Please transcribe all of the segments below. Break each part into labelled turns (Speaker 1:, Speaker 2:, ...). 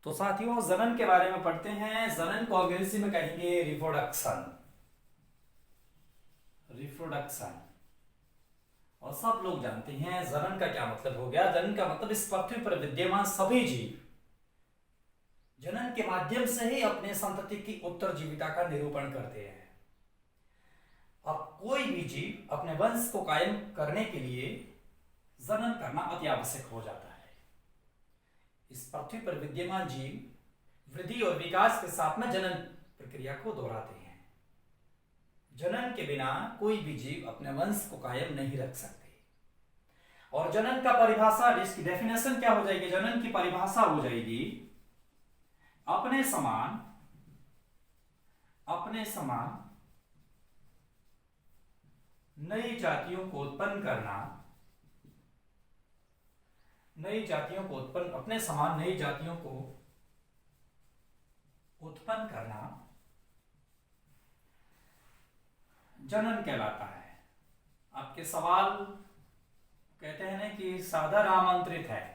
Speaker 1: तो साथियों जनन के बारे में पढ़ते हैं। जनन को अंग्रेजी में कहेंगे रिप्रोडक्शन। रिप्रोडक्शन। और सब लोग जानते हैं जनन का क्या मतलब हो गया। जनन का मतलब इस पृथ्वी पर विद्यमान सभी जीव जनन के माध्यम से ही अपने संतति की उत्तरजीविता का निरूपण करते हैं। अब कोई भी जीव अपने वंश को कायम करने के लिए जनन करना अति आवश्यक हो जाता है। इस पृथ्वी पर विद्यमान जीव वृद्धि और विकास के साथ में जनन प्रक्रिया को दोहराते हैं। जनन के बिना कोई भी जीव अपने वंश को कायम नहीं रख सकते। और जनन का परिभाषा, इसकी डेफिनेशन क्या हो जाएगी? जनन की परिभाषा हो जाएगी अपने समान नई जातियों को उत्पन्न करना। अपने समान नई जातियों को उत्पन्न करना जनन कहलाता है। आपके सवाल कहते हैं ना कि सादर आमंत्रित है।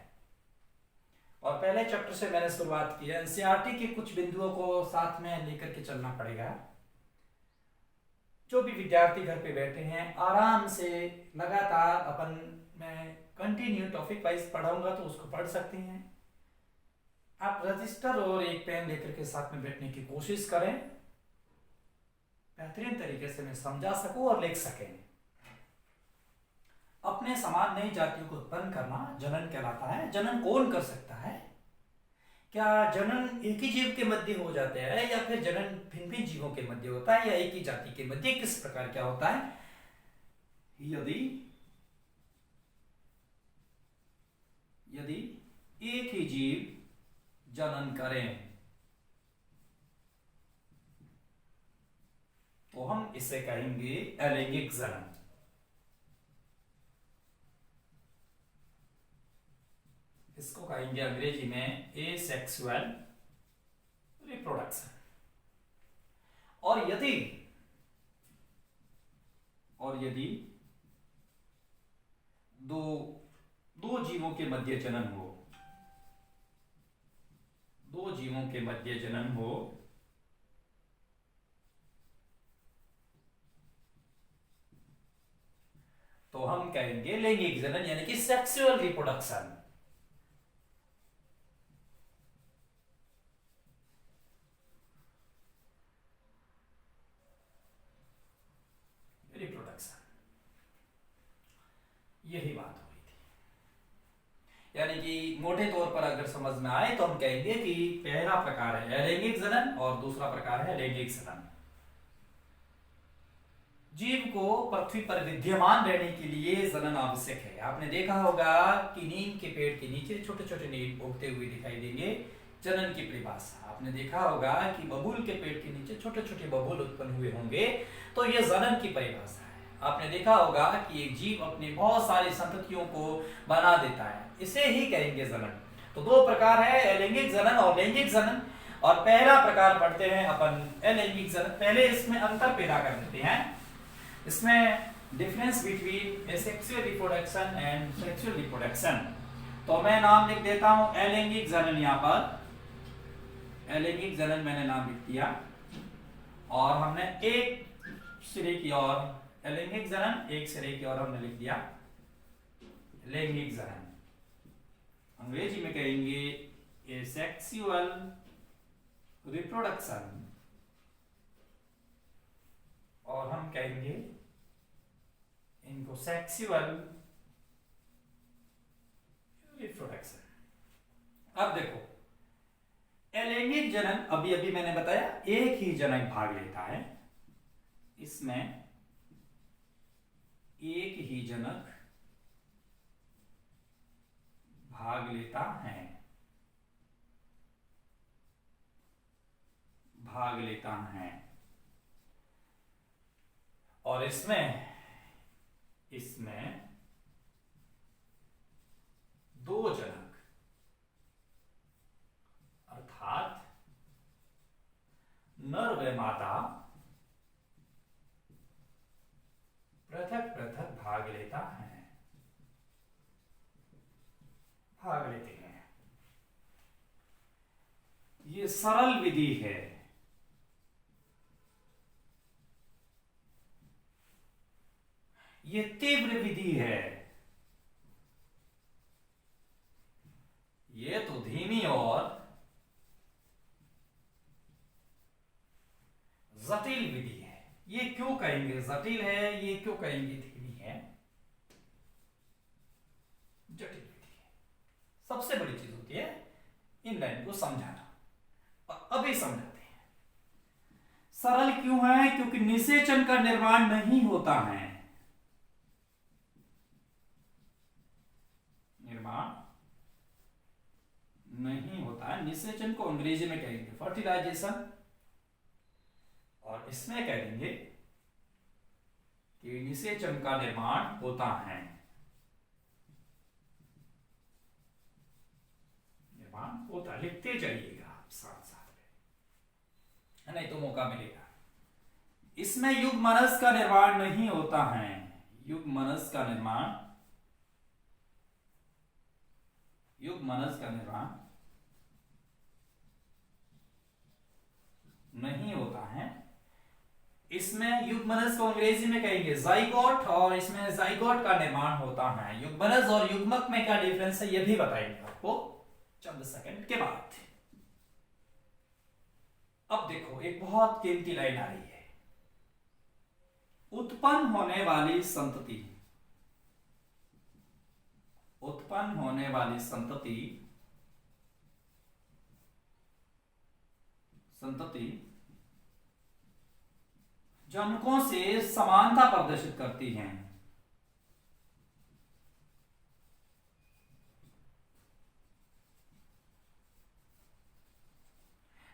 Speaker 1: और पहले चैप्टर से मैंने शुरुआत की है। एनसीईआरटी के कुछ बिंदुओं को साथ में लेकर के चलना पड़ेगा। जो भी विद्यार्थी घर पे बैठे हैं आराम से लगातार अपन मैं कंटिन्यू टॉपिक वाइज पढ़ाऊंगा तो उसको पढ़ सकते हैं। आप रजिस्टर और एक पेन लेकर के साथ में बैठने की कोशिश करें, बेहतरीन तरीके से मैं समझा सकूं और लिख सकें। अपने समान नई जातियों को उत्पन्न करना जनन कहलाता है। जनन कौन कर सकता है? क्या जनन एक ही जीव के मध्य हो जाता है या फिर जनन भिन्न भिन्न जीवों के मध्य होता है या एक ही जाति के मध्य किस प्रकार क्या होता है? यदि एक ही जीव जनन करें तो हम इसे कहेंगे अलैंगिक जनन। इसको कहेंगे अंग्रेजी में एसेक्सुअल रिप्रोडक्शन। और यदि दो जीवों के मध्य जनन हो, तो हम कहेंगे लैंगिक जनन यानी कि सेक्सुअल रिप्रोडक्शन। यही बात हो रही थी। यानी कि मोटे तौर पर अगर समझ में आए तो हम कहेंगे कि पहला प्रकार है अलैंगिक जनन और दूसरा प्रकार है लैंगिक जनन। जीव को पृथ्वी पर विद्यमान रहने के लिए जनन आवश्यक है। आपने देखा होगा कि नीम के पेड़ के नीचे छोटे छोटे नीम उगते हुए दिखाई देंगे। जनन की परिभाषा आपने देखा होगा कि बबूल के पेड़ के नीचे छोटे छोटे बबूल उत्पन्न हुए होंगे, तो यह जनन की परिभाषा है। आपने देखा होगा कि एक जीव अपने बहुत सारी संततियों को बना देता है, इसे ही कहेंगे जनन। तो दो प्रकार है, अलैंगिक जनन और लैंगिक जनन। और पहला प्रकार पढ़ते हैं अपन अलैंगिक जनन। पहले इसमें अंतर पैदा कर देते हैं। इसमें difference between asexual reproduction and sexual reproduction. तो मैं नाम लिख देता हूं अलैंगिक जनन। यहां पर अलैंगिक जनन मैंने नाम लिख दिया और हमने एक सिरे की ओर अलैंगिक जनन, एक सिरे की ओर हमने लिख दिया लैंगिक जनन। अंग्रेजी में कहेंगे एसेक्सुअल रिप्रोडक्शन और हम कहेंगे इनको सेक्सुअल रिप्रोडक्शन। अब देखो अलैंगिक जनन अभी अभी मैंने बताया एक ही जनक भाग लेता है। इसमें एक ही जनक भाग लेता है और इसमें दो जनक अर्थात नर व मादा पृथक पृथक भाग लेते हैं। ये सरल विधि है। ये तीव्र विधि है। ये तो धीमी और जटिल विधि है। ये क्यों कहेंगे जटिल है, ये क्यों कहेंगे धीमी है? जटिल विधि है। सबसे बड़ी चीज होती है इन लाइन को समझाना। अभी समझाते हैं। सरल क्यों है? क्योंकि निषेचन का निर्माण नहीं होता है। निर्माण नहीं होता है। निषेचन को अंग्रेजी में कहेंगे फर्टिलाइजेशन, और इसमें कहेंगे कि निषेचन का निर्माण होता है। निर्माण होता है। लिखते जाइएगा आप साथ साथ में, नहीं तो मौका मिलेगा। इसमें युग्मनस का निर्माण नहीं होता है। युग्मनस का निर्माण, युग्मनस का निर्माण नहीं होता है। इसमें युग्मनस को अंग्रेजी में कहेंगे जाइगोट, और इसमें जाइगोट का निर्माण होता है। युग्मनस और युग्मक में क्या डिफरेंस है ये भी बताएंगे आपको चंद सेकंड के बाद। अब देखो एक बहुत कीमती लाइन आ रही है। उत्पन्न होने वाली संतति, उत्पन्न होने वाली संतति, संतति जनकों से समानता प्रदर्शित करती हैं।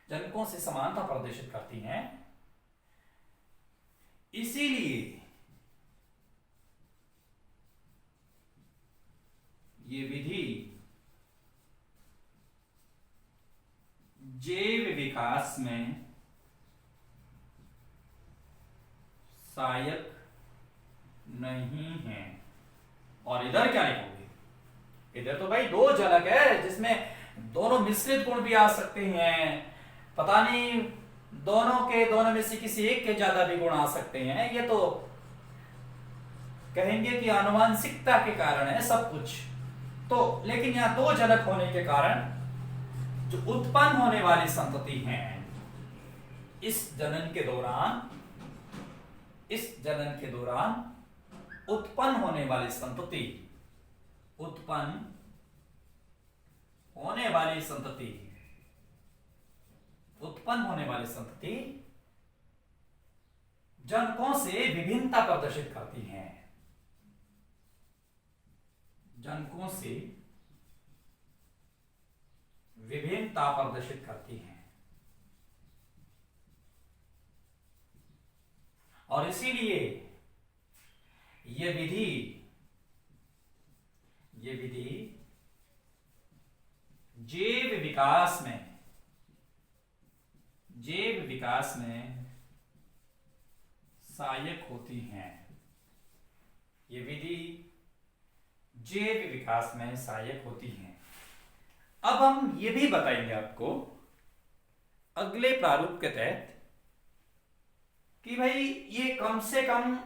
Speaker 1: जनकों से समानता प्रदर्शित करती हैं। इसीलिए ये विधि जैव विकास में सहायक नहीं है। और इधर क्या लिखोगे? इधर तो भाई दो झलक है जिसमें दोनों मिश्रित गुण भी आ सकते हैं। पता नहीं दोनों में से किसी एक के ज्यादा भी गुण आ सकते हैं। ये तो कहेंगे कि आनुवांशिकता के कारण है सब कुछ। तो लेकिन यहां दो झलक होने के कारण जो उत्पन्न होने वाली संतति है, इस जनन के दौरान, इस जनन के दौरान उत्पन्न होने वाली संतति, उत्पन्न होने वाली संतति, उत्पन्न होने वाली संतति जनकों से विभिन्नता प्रदर्शित करती है। जनकों से विभिन्नता प्रदर्शित करती हैं। और इसीलिए ये विधि जैव विकास में सहायक होती हैं। ये विधि जैव विकास में सहायक होती हैं। अब हम ये भी बताएंगे आपको अगले प्रारूप के तहत कि भाई ये कम से कम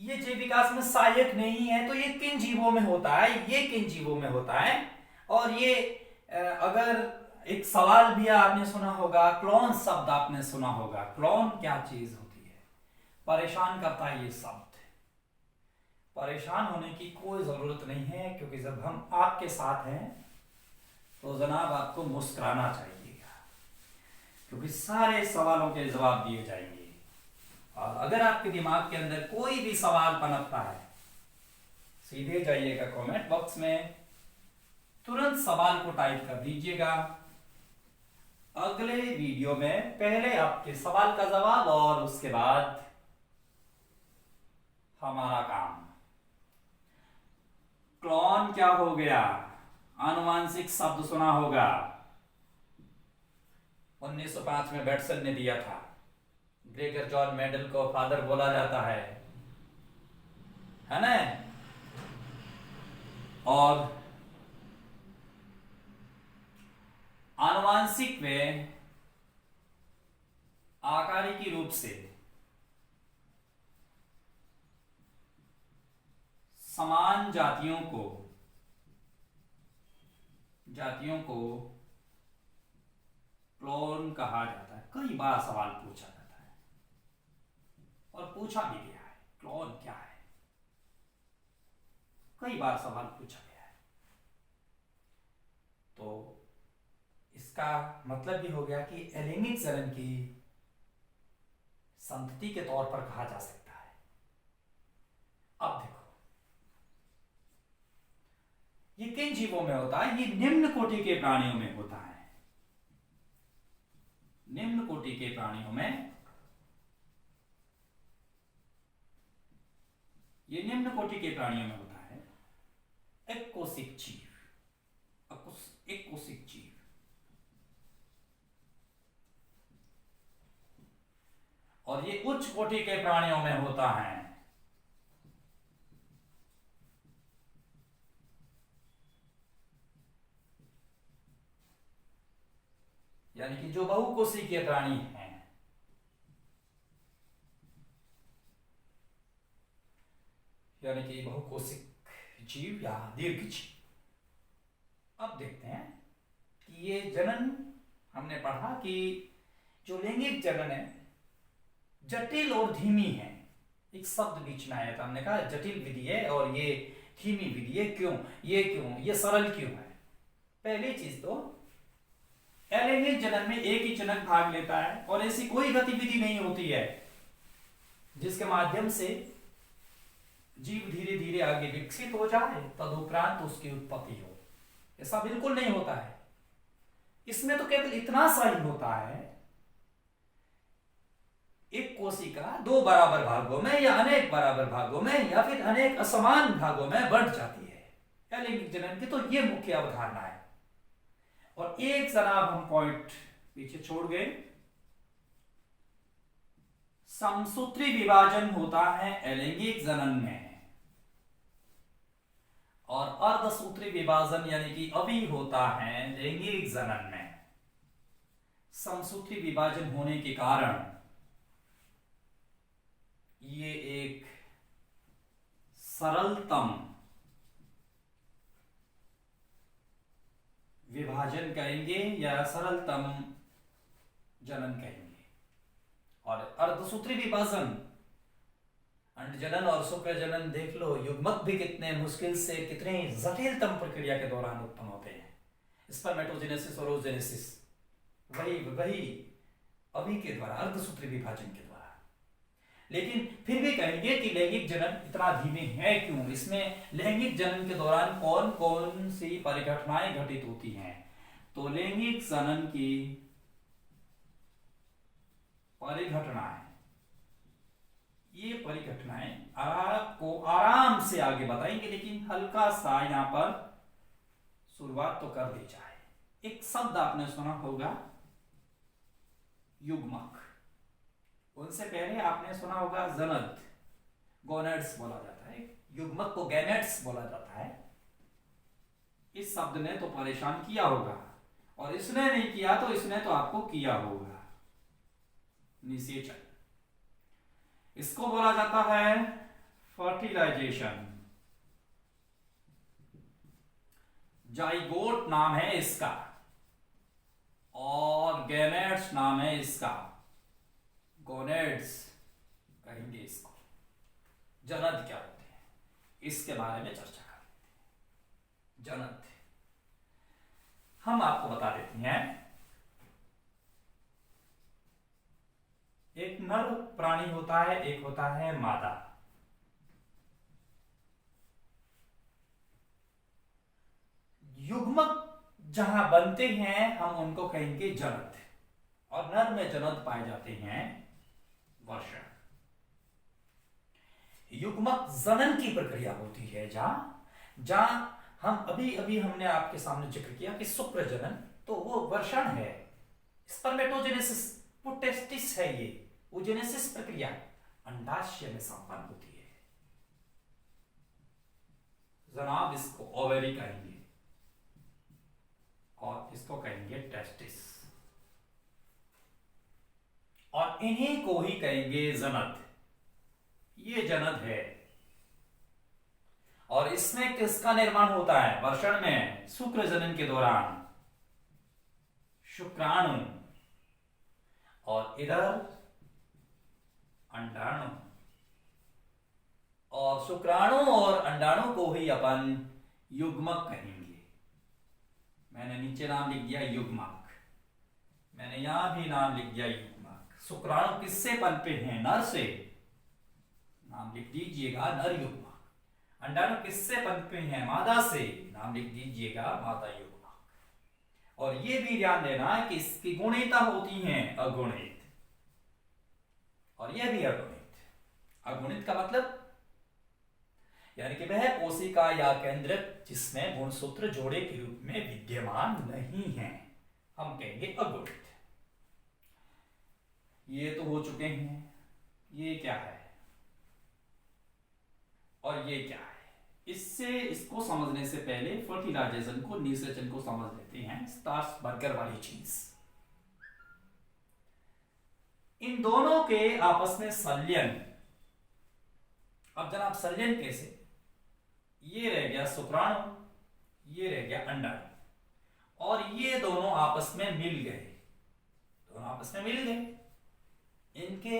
Speaker 1: ये जैव विकास में सहायक नहीं है तो ये किन जीवों में होता है, ये किन जीवों में होता है। और ये अगर एक सवाल भी आपने सुना होगा, क्लोन शब्द आपने सुना होगा। क्लोन क्या चीज होती है? परेशान करता है ये शब्द। परेशान होने की कोई जरूरत नहीं है, क्योंकि जब हम आपके साथ हैं तो जनाब आपको मुस्कुराना चाहिएगा, क्योंकि सारे सवालों के जवाब दिए जाएंगे। और अगर आपके दिमाग के अंदर कोई भी सवाल पनपता है, सीधे जाइएगा कमेंट बॉक्स में, तुरंत सवाल को टाइप कर दीजिएगा। अगले वीडियो में पहले आपके सवाल का जवाब और उसके बाद हमारा काम। क्लोन क्या हो गया? आनुवांशिक शब्द सुना होगा, 1905 में बैटसन ने दिया था। ग्रेगर जॉन मेंडल को फादर बोला जाता है ना? और आनुवांशिक व आकारिकी रूप से समान जातियों को क्लोन कहा जाता है। कई बार सवाल पूछा जाता है और पूछा भी गया है, क्लोन क्या है, कई बार सवाल पूछा गया है। तो इसका मतलब भी हो गया कि अलैंगिक जनन की संतति के तौर पर कहा जा सकता है। अब देखो, ये किन जीवों में होता है? ये निम्न कोटि के प्राणियों में होता है। निम्न कोटि के प्राणियों में, ये निम्न कोटि के प्राणियों में होता है। एककोशिक जीव, एककोशिक जीव। और ये उच्च कोटि के प्राणियों में होता है। यानी कि जो बहुकोशिकीय प्राणी हैं, यानी कि बहुकोशिक जीव या दीर्घ जीव। अब देखते हैं कि ये जनन, हमने पढ़ा कि जो लैंगिक जनन है जटिल और धीमी है। एक शब्द बीच में आया था, हमने कहा जटिल विधि है और ये धीमी विधि है। क्यों? ये सरल क्यों है? पहली चीज तो अलैंगिक जनन में एक ही जनक भाग लेता है और ऐसी कोई गतिविधि नहीं होती है जिसके माध्यम से जीव धीरे धीरे आगे विकसित हो जाए, तदुपरांत उसकी उत्पत्ति हो। ऐसा बिल्कुल नहीं होता है। इसमें तो केवल इतना सा ही होता है, एक कोशिका दो बराबर भागों में या अनेक बराबर भागों में या फिर अनेक असमान भागों में बढ़ जाती है। अलैंगिक जनन की तो ये मुख्य अवधारणा है। और एक जनाब हम पॉइंट पीछे छोड़ गए, समसूत्री विभाजन होता है अलैंगिक जनन में और अर्धसूत्री विभाजन यानी कि अभी होता है लैंगिक जनन में। समसूत्री विभाजन होने के कारण ये एक सरलतम विभाजन कहेंगे या सरलतम जनन कहेंगे। और अर्धसूत्री विभाजन, अंडजनन और शुक्रजनन देख लो, युग्मक भी कितने मुश्किल से, कितने जटिलतम प्रक्रिया के दौरान उत्पन्न होते हैं। स्पर्मेटोजेनेसिस और ओजेनेसिस वही अभी के द्वारा, अर्धसूत्री विभाजन के द्वारा। लेकिन फिर भी कहेंगे कि लैंगिक जनन इतना धीमे है क्यों? इसमें लैंगिक जनन के दौरान कौन कौन सी परिघटनाएं घटित होती हैं? तो लैंगिक जनन की परिघटनाएं, ये परिघटनाएं आपको आराम से आगे बताएंगे, लेकिन हल्का सा यहां पर शुरुआत तो कर दी जाए। एक शब्द आपने सुना होगा, युग्मक। उनसे पहले आपने सुना होगा जनद, गोनेड्स बोला जाता है। युग्मक को गैमेट्स बोला जाता है। इस शब्द ने तो परेशान किया होगा, और इसने नहीं किया तो इसने तो आपको किया होगा। निषेचन, इसको बोला जाता है फर्टिलाइजेशन। जाइगोट नाम है इसका और गैमेट्स नाम है इसका, गोनेड्स कहेंगे इसको। जनद क्या होते हैं इसके बारे में चर्चा कर लेते हैं। जनद हम आपको बता देते हैं, एक नर प्राणी होता है, एक होता है मादा। युग्मक जहां बनते हैं हम उनको कहेंगे जनद, और नर में जनद पाए जाते हैं वर्षण। युग्मक जनन की प्रक्रिया होती है जहां हम अभी हमने आपके सामने जिक्र किया कि शुक्र जनन, तो वो वर्षण है। स्पर्मेटोजेनेसिस, पुटेस्टिस है ये, ओजेनेसिस प्रक्रिया अंडाशय में संपन्न होती है। जनाब इसको ओवेरी कहेंगे। और इसको कहेंगे टेस्टिस, और इन्हीं को ही कहेंगे जनद। ये जनद है, और इसमें किसका निर्माण होता है? वर्षण में शुक्र जनन के दौरान शुक्राणु, और इधर अंडाणु, और शुक्राणु और अंडाणु को ही अपन युग्मक कहेंगे। मैंने नीचे नाम लिख दिया युग्मक, मैंने यहां भी नाम लिख दिया युग्मक। शुक्राणु किससे बनते हैं? नर से, नाम लिख दीजिएगा नर युग्मक। अंडाणु किससे बनते हैं? मादा से, नाम लिख दीजिएगा मादा युग्मक। और ये भी ध्यान देना है कि इसकी गुणिता होती है अगुणित, और यह भी अगुणित। अगुणित का मतलब यानी कि वह कोशिका या केंद्रक जिसमें गुणसूत्र जोड़े के रूप में विद्यमान नहीं है, हम कहेंगे अगुणित। ये तो हो चुके हैं। ये क्या है और ये क्या है? इसको समझने से पहले फर्टिलाइजेशन को, निषेचन को समझ लेते हैं। स्टार्च बर्गर वाली चीज, इन दोनों के आपस में संलयन। अब जनाब संलयन कैसे? ये रह गया शुक्राणु, ये रह गया अंडाणु, और ये दोनों आपस में मिल गए। दोनों आपस में मिल गए। इनके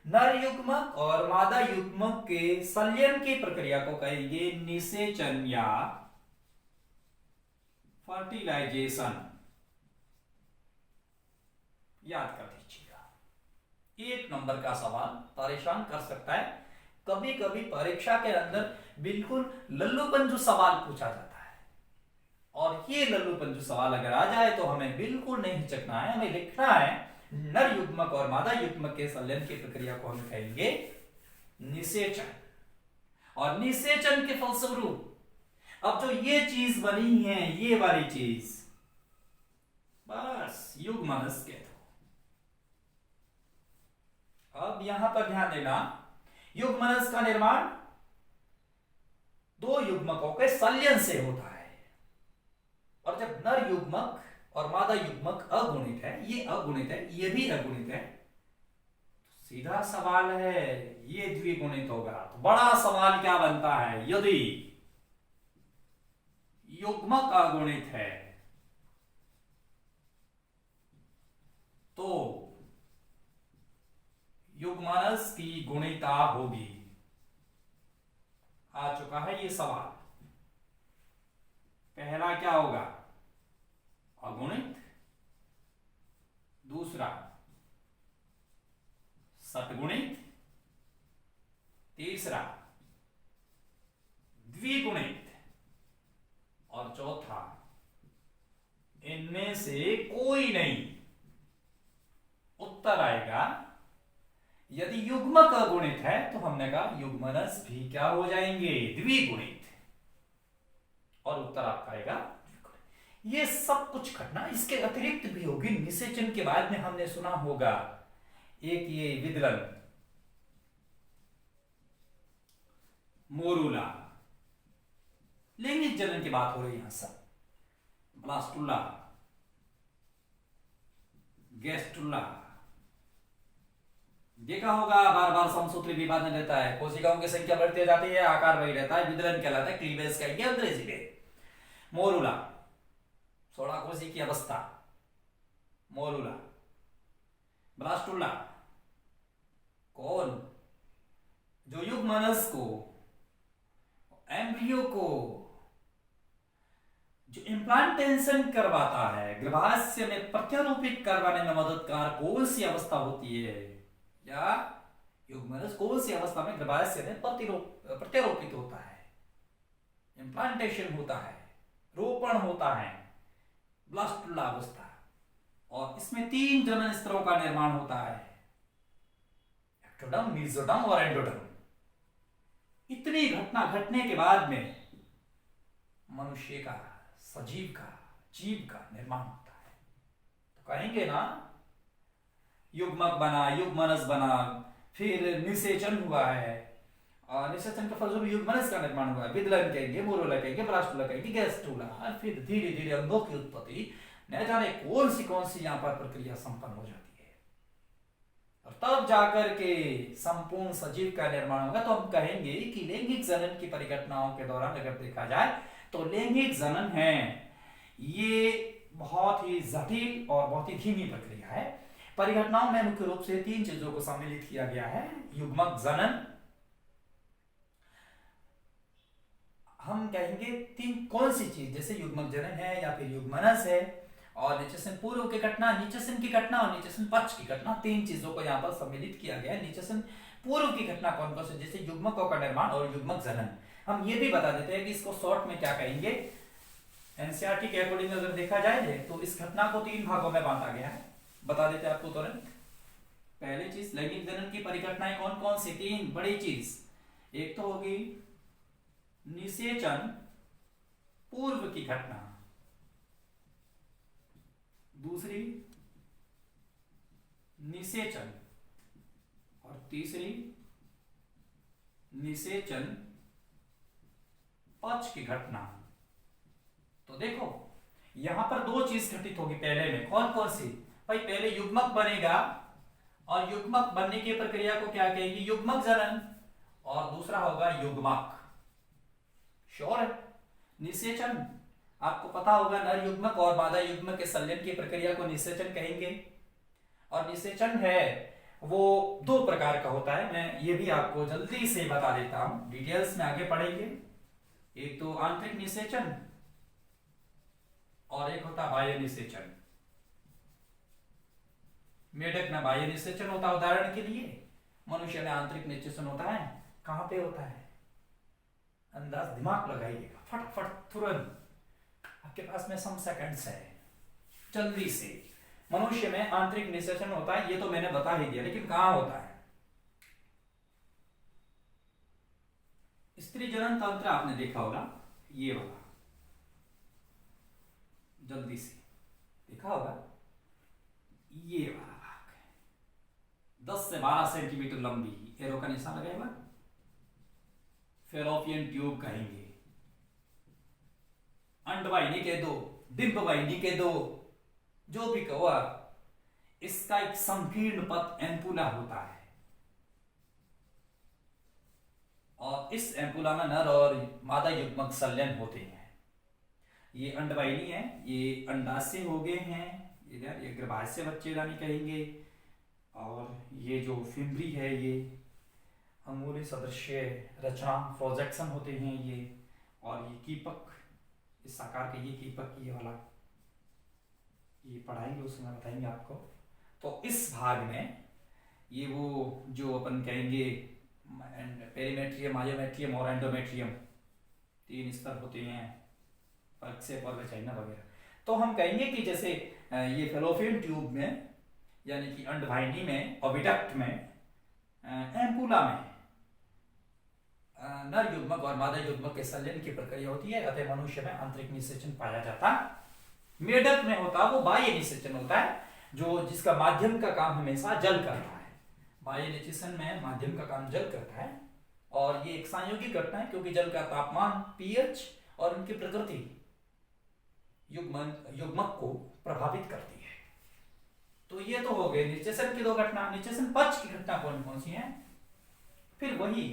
Speaker 1: नर युग्मक और मादा युग्मक के संलयन की प्रक्रिया को कहेंगे निषेचन या फर्टिलाइजेशन। याद कर दीजिएगा, 1 नंबर का सवाल परेशान कर सकता है। कभी कभी परीक्षा के अंदर बिल्कुल लल्लू पंजू सवाल पूछा जाता है, और ये लल्लू पंजू सवाल अगर आ जाए तो हमें बिल्कुल नहीं हिचकना है, हमें लिखना है नर युग्मक और मादा युग्मक के संलयन की प्रक्रिया को हम कहेंगे निषेचन। और निषेचन के फलस्वरूप अब जो ये चीज बनी है, ये वाली चीज, बस युग्मनस कहते हो। अब यहां पर ध्यान देना, युग्मनस का निर्माण 2 युग्मकों के संलयन से होता है। और जब नर युग्मक और मादा युग्मक अगुणित है, ये अगुणित है, ये भी अगुणित है, तो सीधा सवाल है ये द्विगुणित होगा। तो बड़ा सवाल क्या बनता है? यदि युग्मक अगुणित है तो युग्मनस की गुणिता होगी। आ चुका है ये सवाल। पहला क्या होगा? अगुणित, दूसरा सतगुणित, तीसरा द्विगुणित, और चौथा इनमें से कोई नहीं। उत्तर आएगा यदि युग्मक अगुणित है तो हमने कहा युग्मनस भी क्या हो जाएंगे? द्विगुणित। और उत्तर आपका आएगा द्विगुणित। ये सब कुछ घटना इसके अतिरिक्त भी होगी। निषेचन के बाद में हमने सुना होगा एक ये विदलन, मोरूला, लैंगिक जनन की बात हो रही है यहां सब, ब्लास्टुला, गेस्टुला। देखा होगा बार बार समसूत्री विभाजन रहता है, कोशिकाओं की संख्या बढ़ती जाती है, आकार वही रहता है, विदलन कहलाता है। क्लीवेज का ये अंग्रेजी में। मोरूला 16 कोशी की अवस्था, मोरूला। ब्लास्टुला कौन? जो युग्मनस को, एम्ब्रियो को जो इम्प्लांटेशन करवाता है, गर्भाशय में प्रत्यारोपित करवाने में मददगार कौन सी अवस्था होती है? या युग्मनस कौन सी अवस्था में गर्भाशय में प्रत्यारोपित होता है, इम्प्लांटेशन होता है, रोपण होता है? ब्लास्टुला अवस्था। और इसमें 3 जनन स्तरों का निर्माण होता है, एक्टोडर्म, मेसोडर्म और एंडोडर्म। इतनी घटना घटने के बाद में मनुष्य का, सजीव का, जीव का निर्माण होता है। तो कहेंगे ना युग्मक बना, युग्मनस बना, फिर निषेचन हुआ है, और निषेचन के फलस्वरूप युग्मनस का निर्माण हुआ है। विदलन कहेंगे, मोरूला कहेंगे, ब्लास्टुला कहेंगे, गेस्टुला, और फिर धीरे धीरे अंगों की उत्पत्ति न जाने कौन सी यहाँ पर प्रक्रिया संपन्न हो जाती है, और तब जाकर के संपूर्ण सजीव का निर्माण होगा। तो हम कहेंगे कि लैंगिक जनन की परिघटनाओं के दौरान अगर देखा जाए तो लैंगिक जनन है ये बहुत ही जटिल और बहुत ही धीमी प्रक्रिया है। परिघटनाओं में मुख्य रूप से 3 चीजों को सम्मिलित किया गया है। युग्मक जनन, हम कहेंगे 3 कौन सी चीज, जैसे युग्मक जनन है या फिर युग्मनस है, और निचेसन पूर्व की घटना, निचेसन की घटना और निचेसन पक्ष की घटना, 3 चीजों को यहाँ पर सम्मिलित किया गया है। निचेसन पूर्व की घटना कौन कौन सी, जैसे युग्मकों का निर्माण और युग्मक जनन। हम ये भी बता देते हैं कि इसको शॉर्ट में क्या कहेंगे। एनसीईआरटी के अकॉर्डिंग अगर देखा जाए तो इस घटना को 3 भागों में बांटा गया है, बता देते हैं आपको तुरंत। पहली चीज, लैंगिक जनन की परिघटनाएं कौन कौन सी, 3 बड़ी चीज। एक तो होगी निषेचन पूर्व की घटना, दूसरी निषेचन, और तीसरी निषेचन पक्ष की घटना। तो देखो यहां पर 2 चीज घटित होगी पहले में, कौन कौन सी भाई, पहले युग्मक बनेगा और युग्मक बनने की प्रक्रिया को क्या कहेंगे, युग्मक जनन, और दूसरा होगा युग्मक। श्योर है। निषेचन आपको पता होगा, नर युग्मक और मादा युग्मक के संलयन की प्रक्रिया को निषेचन कहेंगे। और निषेचन है वो 2 प्रकार का होता है, मैं ये भी आपको जल्दी से बता देता हूं, डिटेल्स में आगे पढ़ेंगे। एक तो आंतरिक निषेचन और एक होता बाह्य निषेचन। मेढक में बाह्य निषेचन होता है, उदाहरण के लिए मनुष्य में आंतरिक निषेचन होता है। कहां पे होता है, अंदाज दिमाग लगाइएगा फटाफट तुरंत, आपके पास में सम सेकंड्स है, जल्दी से। मनुष्य में आंतरिक निषेचन होता है, ये तो मैंने बता ही दिया, लेकिन कहां होता है। स्त्री जनन तंत्र आपने देखा होगा, ये वाला, जल्दी से देखा होगा, ये वाला भाग 10 से 12 सेंटीमीटर लंबी, एरो का निशान लगाएगा, फेलोपियन ट्यूब कहेंगे। अंडवाहिनी के 2, डिंबवाहिनी के 2, जो भी कहो आप, इसका एक संकीर्ण पथ एम्पुला होता है, और इस एम्पुला में नर और मादा युग्मक संलयन होते हैं। ये अंडवाहिनी है, ये अंडाशय हो गए हैं इधर, ये गर्भाशय बच्चेदानी कहेंगे, और ये जो फिम्बरी है ये अंगुली सदृश्य रचना प्रोजेक्शन होते हैं ये, और ये कीपक, इस आकार के ये कीपक, ये वाला, ये पढ़ाएंगे उसमें बताएंगे आपको। तो इस भाग में ये वो जो अपन कहेंगे पेरीमेट्रियम, मायोमेट्रियम और एंडोमेट्रियम, 3 स्तर होते हैं, प्रक्षेप और वजाइना वगैरह। तो हम कहेंगे कि जैसे ये फेलोपियन ट्यूब में, यानी कि अंडवाहिनी में, ओविडक्ट में, एम्पुला में नर युग्मक और मादा युग्मक के संलयन की प्रक्रिया होती है, अतः मनुष्य में आंतरिक निषेचन पाया जाता। मेढक में होता वो बाह्य निषेचन होता है, जो जिसका माध्यम का काम हमेशा जल करता है। बाह्य निषेचन में माध्यम का काम जल करता है, और ये एक संयोगिक घटना है, क्योंकि जल का तापमान, पीएच और उनकी प्रकृति युग्मक को प्रभावित करती है। तो ये तो हो गए निषेचन की 2 घटना। निषेचन पक्ष की घटना कौन कौन सी है, फिर वही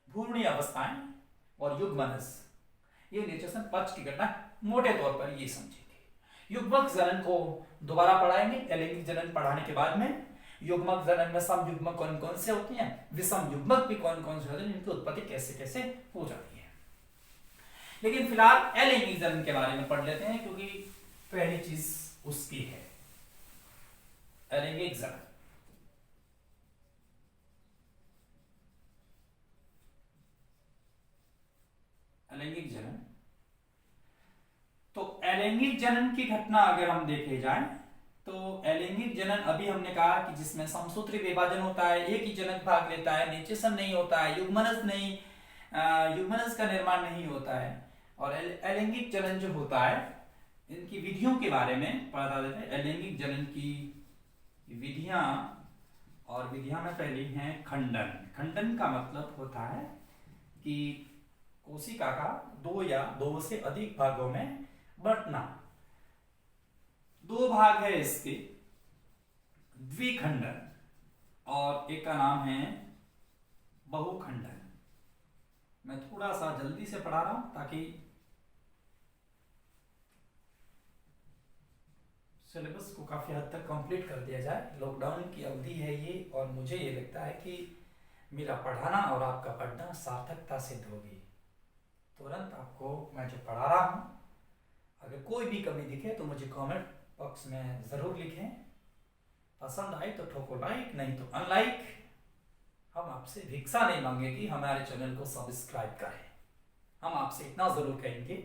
Speaker 1: भ्रूणीय अवस्थाएं और युग्मनस, ये निषेचन पक्ष की घटना मोटे तौर पर ये समझेंगे। युग्मक जनन को दोबारा पढ़ाएंगे लैंगिक जनन पढ़ाने के बाद में। युग्मक जनन में सम युग्मक कौन कौन से होते हैं, विषम युग्मक भी कौन कौन से होते हैं, इनकी उत्पत्ति कैसे कैसे हो जाती है। लेकिन फिलहाल अलैंगिक जनन के बारे में पढ़ लेते हैं, क्योंकि पहली चीज उसकी है, अलैंगिक जनन। अलैंगिक जनन, तो अलैंगिक जनन की घटना अगर हम देखे जाए तो अलैंगिक जनन अभी हमने कहा कि जिसमें समसूत्री विभाजन होता है, एक ही जनक भाग लेता है, निषेचन नहीं होता है, युग्मनस नहीं, युग्मनस का निर्माण नहीं होता है। और अलैंगिक जनन जो होता है, इनकी विधियों के बारे में बता देते हैं। अलैंगिक जनन की विधियां, और विधियां में पहली है खंडन। खंडन का मतलब होता है कि कोशिका का 2 या 2 से अधिक भागों में बंटना। भाग है इसके, द्विखंडन, और एक का नाम है बहुखंडन। मैं थोड़ा सा जल्दी से पढ़ा रहा हूं ताकि सिलेबस को काफी हद तक कंप्लीट कर दिया जाए। लॉकडाउन की अवधि है ये, और मुझे ये लगता है कि मेरा पढ़ाना और आपका पढ़ना सार्थकता सिद्ध होगी। तुरंत आपको मैं जो पढ़ा रहा हूं, अगर कोई भी कमी दिखे तो मुझे कमेंट बॉक्स में जरूर लिखें। पसंद आए तो ठोको लाइक, नहीं तो अनलाइक। हम आपसे भिक्षा नहीं मांगे कि हमारे चैनल को सब्सक्राइब करें। हम आपसे इतना जरूर कहेंगे,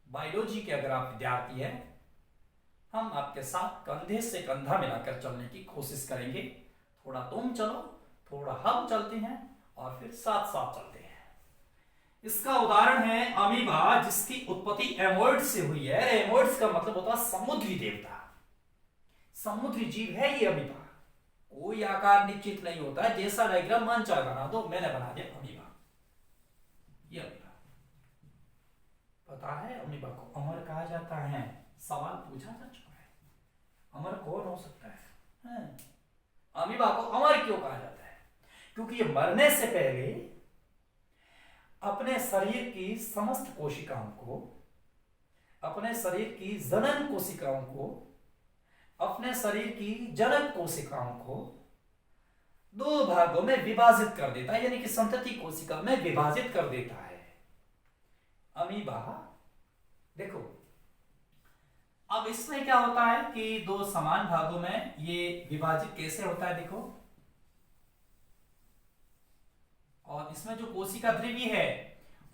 Speaker 1: बायोलॉजी के अगर आप विद्यार्थी हैं, हम आपके साथ कंधे से कंधा मिलाकर चलने की कोशिश करेंगे। थोड़ा तुम चलो, थोड़ा हम चलते हैं, और फिर साथ साथ चलते हैं। इसका उदाहरण है अमीबा, जिसकी उत्पत्ति एमोइड से हुई है। एमोइड्स का मतलब होता है समुद्री देवता, समुद्री जीव है ये अमीबा। कोई आकार निश्चित नहीं होता है, जैसा डायग्राम मन चाहे बना दो। मैंने बना दिया अमीबा, ये अमीबा। पता है अमीबा को अमर कहा जाता है? सवाल पूछा जा चुका है, अमर कौन हो सकता है? अमीबा को अमर क्यों कहा जाता है? क्योंकि ये मरने से पहले अपने शरीर की समस्त कोशिकाओं को, अपने शरीर की जनन कोशिकाओं को, अपने शरीर की जनक कोशिकाओं को दो भागों में विभाजित कर देता है, यानी कि संतति कोशिका में विभाजित कर देता है अमीबा। देखो अब इसमें क्या होता है कि दो समान भागों में ये विभाजित कैसे होता है, देखो। और इसमें जो कोशिका ध्रुवी है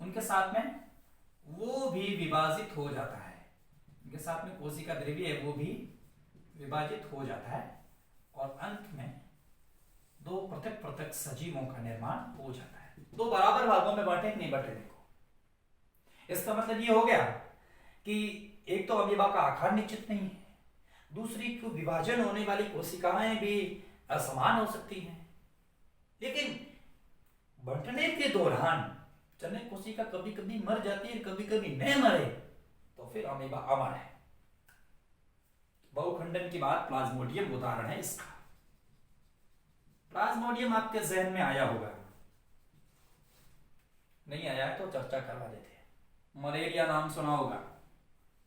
Speaker 1: उनके साथ में वो भी विभाजित हो जाता है, उनके साथ में कोशिका ध्रुवी है वो भी विभाजित हो जाता है, और अंत में दो पृथक पृथक सजीवों का निर्माण हो जाता है। दो बराबर भागों में बांटे नहीं बांटे, देखो। इसका मतलब ये हो गया कि एक तो अमीबा का आकार निश्चित नहीं है, दूसरी को विभाजन होने वाली कोशिकाएं भी असमान हो सकती हैं। लेकिन बंटने के दौरान जनक कोशिका कभी कभी मर जाती है, कभी कभी नहीं मरे, तो फिर अमीबा अमर है। बहुखंडन की बात प्लाज्मोडियम उदाहरण है इसका। प्लाज्मोडियम आपके जहन में आया होगा, नहीं आया है तो चर्चा करवा देते हैं। मलेरिया नाम सुना होगा,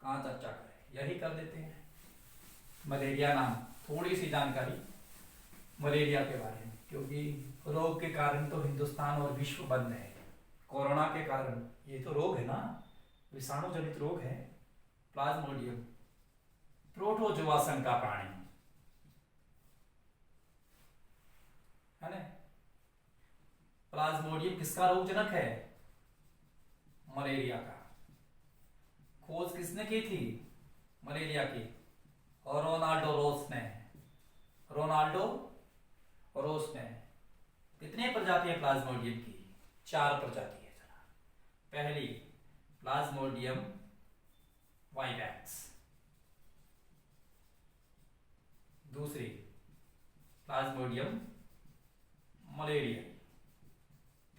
Speaker 1: कहां चर्चा करें, यही कर देते हैं। मलेरिया नाम, थोड़ी सी जानकारी मलेरिया के बारे में, क्योंकि रोग के कारण तो हिंदुस्तान और विश्व बंद है। कोरोना के कारण ये तो रोग है ना, विषाणु जनित रोग है। प्लाज्मोडियम प्रोटोजोआ संघ का प्राणी है ना। प्लाज्मोडियम किसका रोगजनक है? मलेरिया का। खोज किसने की थी मलेरिया की? और रोनाल्डो रोस ने। रोनाल्डो रोस ने। कितने प्रजाति है प्लाज्मोडियम की? 4 प्रजाति है जना। पहली प्लाज्मोडियम वाइवैक्स, दूसरी प्लाज्मोडियम मलेरिया,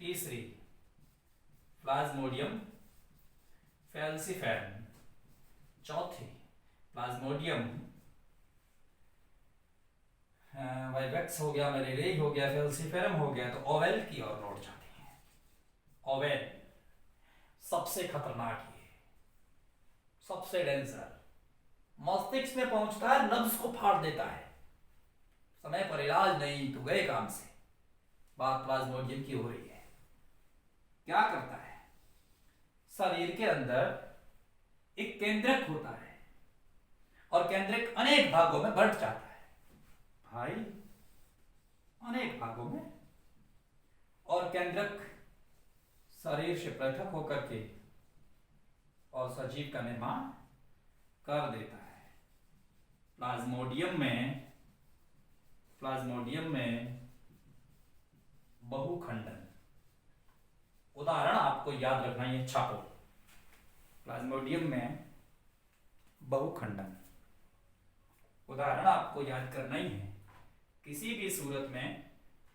Speaker 1: तीसरी प्लाज्मोडियम फैल्सिफेरम, चौथी प्लाज्मोडियम वाइवैक्स हो गया, मलेरिया हो गया, फैल्सिफेरम हो गया, तो ओवेल की ओर लौट जाती है। ओवेल सबसे खतरनाक है, सबसे डेंजर, मस्तिष्क में पहुंचता है, नब्ज को फाड़ देता है, समय पर इलाज नहीं तो गए काम से। बात प्लाज्मोडियम की हो रही है। क्या करता है? शरीर के अंदर एक केंद्रक होता है, और केंद्रक अनेक भागों में बंट जाता है भाई, अनेक भागों में। और केंद्रक शरीर से पृथक होकर के और सजीव का निर्माण कर देता है। प्लाज्मोडियम में बहुखंडन, उदाहरण आपको याद रखना, ये छापो। प्लाज्मोडियम में बहुखंडन, उदाहरण आपको याद करना ही है। किसी भी सूरत में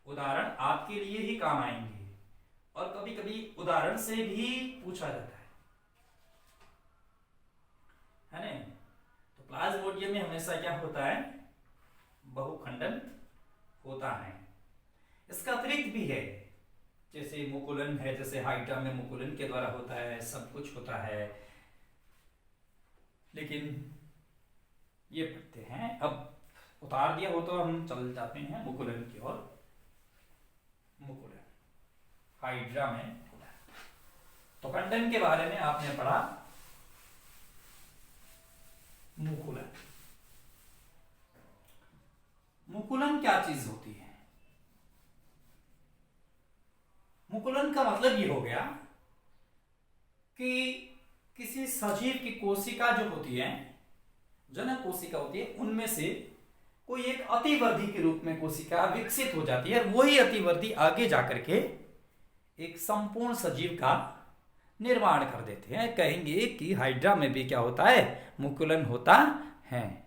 Speaker 1: उदाहरण आपके लिए ही काम आएंगे, और कभी कभी उदाहरण से भी पूछा जाता है ना। तो प्लाज्मोडियम कोशिका में हमेशा क्या होता है, बहुखंडन होता है। इसका अतिरिक्त भी है, जैसे मुकुलन है, जैसे हाइड्रा में मुकुलन के द्वारा होता है, सब कुछ होता है। लेकिन ये पढ़ते हैं, अब उतार दिया हो तो हम चल जाते हैं मुकुलन की ओर। मुकुलन हाइड्रा में होता है। तो खंडन के बारे में आपने पढ़ा, मुकुलन। मुकुलन क्या चीज होती है? मुकुलन का मतलब ये हो गया कि किसी सजीव की कोशिका जो होती है, जनक कोशिका होती है, उनमें से कोई एक अतिवर्धी के रूप में कोशिका विकसित हो जाती है, और वही अतिवर्धी आगे जाकर के एक संपूर्ण सजीव का निर्माण कर देते हैं। कहेंगे कि हाइड्रा में भी क्या होता है, मुकुलन होता है।